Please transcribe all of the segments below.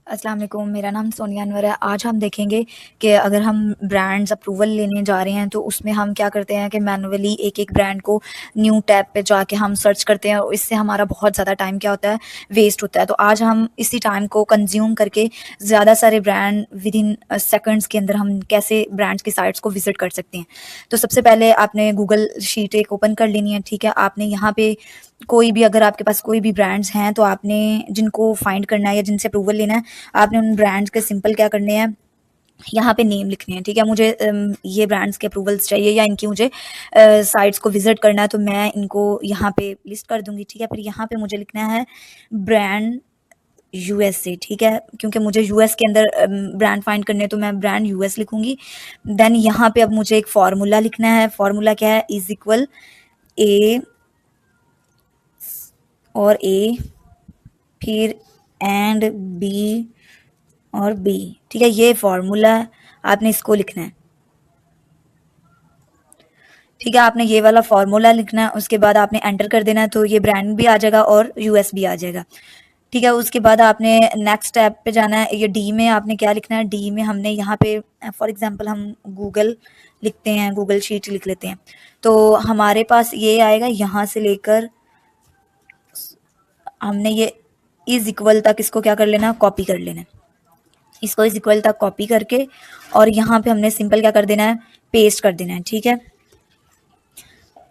अस्सलाम वालेकुम, मेरा नाम सोनिया अनवर है। आज हम देखेंगे कि अगर हम ब्रांड्स अप्रूवल लेने जा रहे हैं तो उसमें हम क्या करते हैं कि मैनुअली एक-एक ब्रांड को न्यू टैब पे जाके हम सर्च करते हैं और इससे हमारा बहुत ज़्यादा टाइम क्या होता है, वेस्ट होता है। तो आज हम इसी टाइम को कंज़्यूम करके ज़्यादा सारे ब्रांड विदिन सेकंड्स के अंदर हम कैसे ब्रांड्स की साइट्स को विज़िट कर सकते हैं। तो सबसे पहले आपने गूगल शीट एक ओपन कर लेनी है, ठीक है? आपने यहाँ पे कोई भी अगर आपके पास कोई भी ब्रांड्स हैं तो आपने जिनको फाइंड करना है या जिनसे अप्रूवल लेना है, आपने उन ब्रांड्स के सिंपल क्या करने हैं, यहाँ पे नेम लिखने हैं, ठीक है? मुझे ये ब्रांड्स के अप्रूवल्स चाहिए या इनकी मुझे साइट्स को विज़िट करना है तो मैं इनको यहाँ पे लिस्ट कर दूँगी, ठीक है? फिर यहाँ पे मुझे लिखना है ब्रांड यूएसए, ठीक है? क्योंकि मुझे यूएस के अंदर ब्रांड फाइंड करने हैं तो मैं ब्रांड यूएस लिखूँगी। देन यहाँ पे अब मुझे एक फ़ॉर्मूला लिखना है, फ़ॉर्मूला क्या है? इज़ इक्वल ए और ए फिर एंड बी और बी, ठीक है? ये फ़ॉर्मूला आपने इसको लिखना है, ठीक है? आपने ये वाला फ़ॉर्मूला लिखना है, उसके बाद आपने एंटर कर देना है तो ये ब्रांड भी आ जाएगा और यूएस भी आ जाएगा, ठीक है? उसके बाद आपने नेक्स्ट टैब पे जाना है। ये डी में आपने क्या लिखना है, डी में हमने यहाँ पे फॉर एग्ज़ाम्पल हम गूगल लिखते हैं, गूगल शीट लिख लेते हैं। तो हमारे पास ये आएगा, यहाँ से लेकर हमने ये इज़ इक्वल तक इसको क्या कर लेना, कॉपी कर लेना है। इसको इस इक्वल तक कॉपी करके और यहाँ पे हमने सिंपल क्या कर देना है, पेस्ट कर देना है, ठीक है?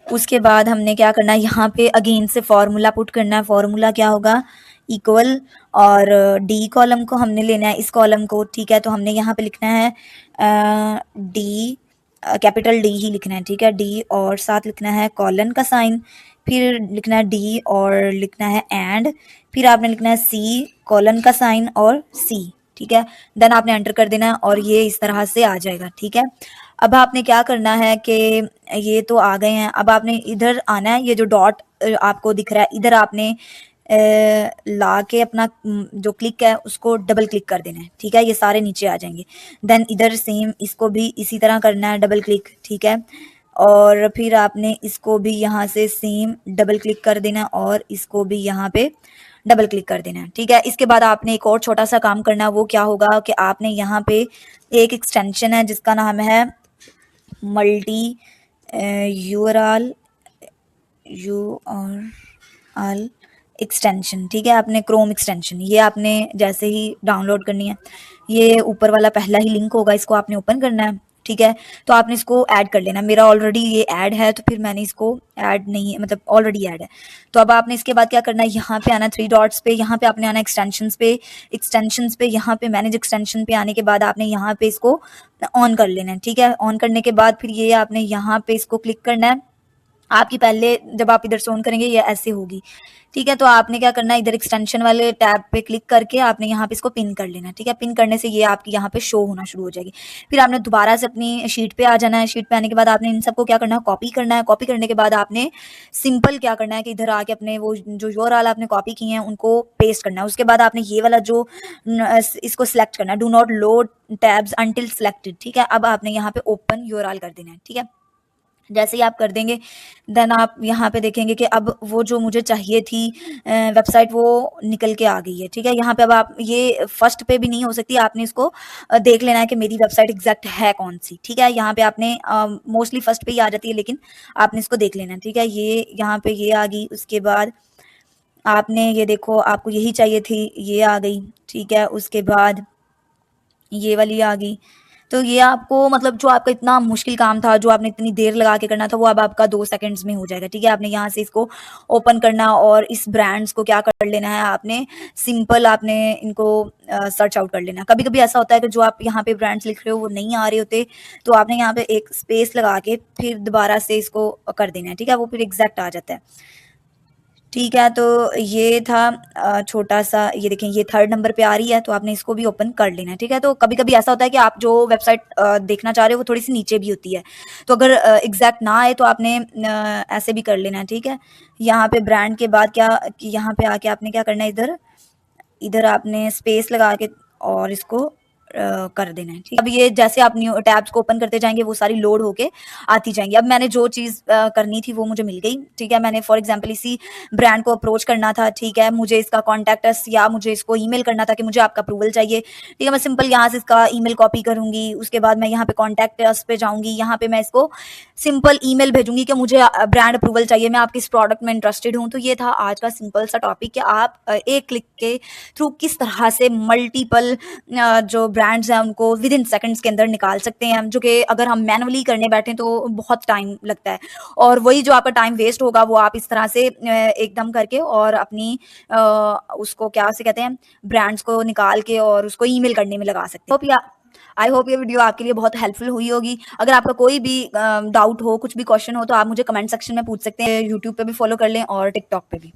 उसके बाद हमने क्या करना है, यहाँ पे अगेन से फॉर्मूला पुट करना है। फॉर्मूला क्या होगा, इक्वल और डी कॉलम को हमने लेना है, इस कॉलम को, ठीक है? तो हमने यहाँ पे लिखना है डी, कैपिटल डी ही लिखना है, ठीक है? डी और साथ लिखना है कॉलन का साइन, फिर लिखना है डी और लिखना है एंड, फिर आपने लिखना है सी कॉलन का साइन और सी, ठीक है? देन आपने एंटर कर देना है और ये इस तरह से आ जाएगा, ठीक है? अब आपने क्या करना है कि ये तो आ गए हैं, अब आपने इधर आना है, ये जो डॉट आपको दिख रहा है इधर आपने ला के अपना जो क्लिक है उसको डबल क्लिक कर देना है, ठीक है? ये सारे नीचे आ जाएंगे। देन इधर सेम इसको भी इसी तरह करना है, डबल क्लिक, ठीक है? और फिर आपने इसको भी यहाँ से सेम डबल क्लिक कर देना और इसको भी यहाँ पे डबल क्लिक कर देना है, ठीक है? इसके बाद आपने एक और छोटा सा काम करना है, वो क्या होगा कि आपने यहाँ पे एक एक्सटेंशन है जिसका नाम है मल्टी यूआरएल यूआरएल एक्सटेंशन, ठीक है? आपने क्रोम एक्सटेंशन ये आपने जैसे ही डाउनलोड करनी है, ये ऊपर वाला पहला ही लिंक होगा, इसको आपने ओपन करना है, ठीक है? तो आपने इसको ऐड कर लेना। मेरा ऑलरेडी ये ऐड है तो फिर मैंने इसको ऐड नहीं, मतलब ऑलरेडी ऐड है। तो अब आपने इसके बाद क्या करना है, यहाँ पे आना, थ्री डॉट्स पे, यहाँ पे आपने आना एक्सटेंशंस पे, एक्सटेंशंस पे यहाँ पे मैनेज एक्सटेंशन पे आने के बाद आपने यहाँ पे इसको ऑन कर लेना है, ठीक है? ऑन करने के बाद फिर ये आपने यहाँ पे इसको क्लिक करना है। आपकी पहले जब आप इधर से ऑन करेंगे ये ऐसे होगी, ठीक है? तो आपने क्या करना है, इधर एक्सटेंशन वाले टैब पे क्लिक करके आपने यहाँ पे इसको पिन कर लेना है, ठीक है? पिन करने से ये आपकी यहाँ पे शो होना शुरू हो जाएगी। फिर आपने दोबारा से अपनी शीट पे आ जाना है। शीट पे आने के बाद आपने इन सबको क्या करना है, कॉपी करना है। कॉपी करने के बाद आपने सिंपल क्या करना है कि इधर आके अपने वो जो यूआरएल आपने कॉपी किए हैं उनको पेस्ट करना है। उसके बाद आपने ये वाला जो इसको सिलेक्ट करना है, do not load tabs until selected, ठीक है? अब आपने यहाँ पे ओपन यूआरएल कर देना है, ठीक है? जैसे ही आप कर देंगे देन आप यहाँ पे देखेंगे कि अब वो जो मुझे चाहिए थी वेबसाइट वो निकल के आ गई है, ठीक है? यहाँ पे अब आप ये फर्स्ट पे भी नहीं हो सकती, आपने इसको देख लेना है कि मेरी वेबसाइट एग्जैक्ट है कौन सी, ठीक है? यहाँ पे आपने मोस्टली फर्स्ट पे ही आ जाती है लेकिन आपने इसको देख लेना है, ठीक है? ये यहाँ पे ये आ गई, उसके बाद आपने ये देखो आपको यही चाहिए थी, ये आ गई, ठीक है? उसके बाद ये वाली आ गई। तो ये आपको मतलब जो आपका इतना मुश्किल काम था, जो आपने इतनी देर लगा के करना था, वो अब आपका 2 सेकंड्स में हो जाएगा, ठीक है? आपने यहाँ से इसको ओपन करना और इस ब्रांड्स को क्या कर लेना है आपने, सिंपल आपने इनको सर्च आउट कर लेना। कभी-कभी ऐसा होता है कि जो आप यहाँ पे ब्रांड्स लिख रहे हो वो नहीं आ रहे होते, तो आपने यहाँ पे एक स्पेस लगा के फिर दोबारा से इसको कर देना है, ठीक है? वो फिर एग्ज़ैक्ट आ जाता है। ठीक है, तो ये था छोटा-सा, ये देखें ये थर्ड नंबर पे आ रही है, तो आपने इसको भी ओपन कर लेना है, ठीक है? तो कभी-कभी ऐसा होता है कि आप जो वेबसाइट देखना चाह रहे हो वो थोड़ी-सी नीचे भी होती है, तो अगर एग्ज़ैक्ट ना आए तो आपने ऐसे भी कर लेना है, ठीक है? यहाँ पे ब्रांड के बाद क्या कि यहाँ पे आके आपने क्या करना है, इधर इधर आपने स्पेस लगा के और इसको कर देना है, ठीक है। अब ये जैसे आप न्यू टैब्स को ओपन करते जाएंगे वो सारी लोड होके आती जाएंगी। अब मैंने जो चीज़ करनी थी वो मुझे मिल गई, ठीक है। मैंने फॉर एग्जांपल इसी ब्रांड को अप्रोच करना था, ठीक है। मुझे इसका कॉन्टैक्ट अस या मुझे इसको ईमेल करना था कि मुझे आपका अप्रूवल चाहिए, ठीक है। मैं सिंपल यहाँ से इसका ईमेल कॉपी करूंगी, उसके बाद मैं यहाँ पे कॉन्टैक्ट अस पे जाऊंगी, यहाँ पे मैं इसको सिंपल ईमेल भेजूंगी कि मुझे ब्रांड अप्रूवल चाहिए, मैं आपके इस प्रोडक्ट में इंटरेस्टेड हूँ। तो ये था आज का सिंपल सा टॉपिक कि आप एक क्लिक के थ्रू किस तरह से मल्टीपल जो ब्रांड्स हैं उनको विद इन सेकंड्स के अंदर निकाल सकते हैं, जो कि अगर हम मैनुअली करने बैठे तो बहुत टाइम लगता है, और वही जो आपका टाइम वेस्ट होगा वो आप इस तरह से एकदम करके और अपनी उसको क्या से कहते हैं ब्रांड्स को निकाल के और उसको ईमेल करने में लगा सकते हैं। आई होप ये वीडियो आपके लिए बहुत हेल्पफुल हुई होगी। अगर आपका कोई भी डाउट हो, कुछ भी क्वेश्चन हो, तो आप मुझे कमेंट सेक्शन में पूछ सकते हैं। यूट्यूब पे भी फॉलो कर लें और टिकटॉक पे भी।